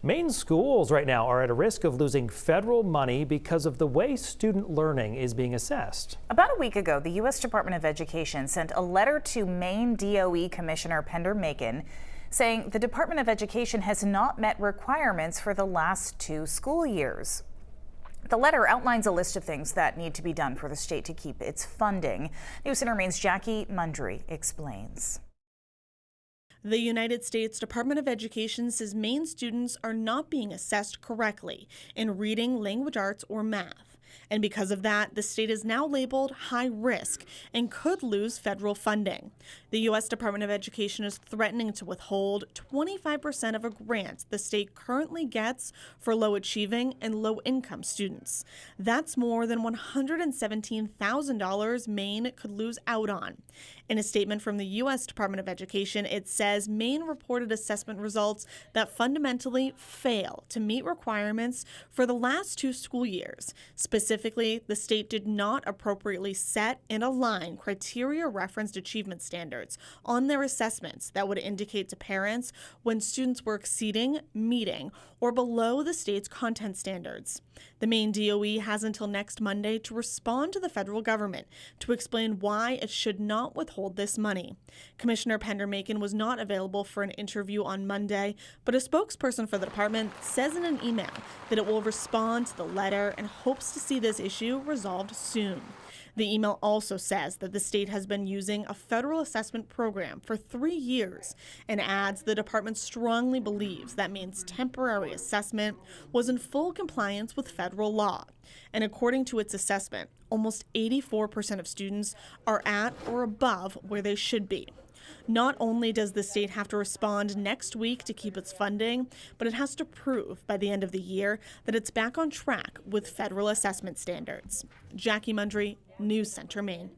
Maine schools right now are at a risk of losing federal money because of the way student learning is being assessed. About a week ago, the U.S. Department of Education sent a letter to Maine DOE Commissioner Pender Makin saying the Department of Education has not met requirements for the last 2 school years. The letter outlines a list of things that need to be done for the state to keep its funding. News Center Maine's Jackie Mundry explains. The United States Department of Education says Maine students are not being assessed correctly in reading, language arts, or math. And because of that, the state is now labeled high risk and could lose federal funding. The U.S. Department of Education is threatening to withhold 25% of a grant the state currently gets for low achieving and low income students. That's more than $117,000 Maine could lose out on. In a statement from the U.S. Department of Education, it says Maine reported assessment results that fundamentally fail to meet requirements for the last 2 school years. Specifically, the state did not appropriately set and align criteria-referenced achievement standards on their assessments that would indicate to parents when students were exceeding, meeting, or below the state's content standards. The Maine DOE has until next Monday to respond to the federal government to explain why it should not withhold this money. Commissioner Pender Makin was not available for an interview on Monday, but a spokesperson for the department says in an email that it will respond to the letter and hopes to see this issue resolved soon. The email also says that the state has been using a federal assessment program for 3 years and adds the department strongly believes that Maine's temporary assessment was in full compliance with federal law. And according to its assessment, almost 84% of students are at or above where they should be. Not only does the state have to respond next week to keep its funding, but it has to prove by the end of the year that it's back on track with federal assessment standards. Jackie Mundry, News Center, Maine.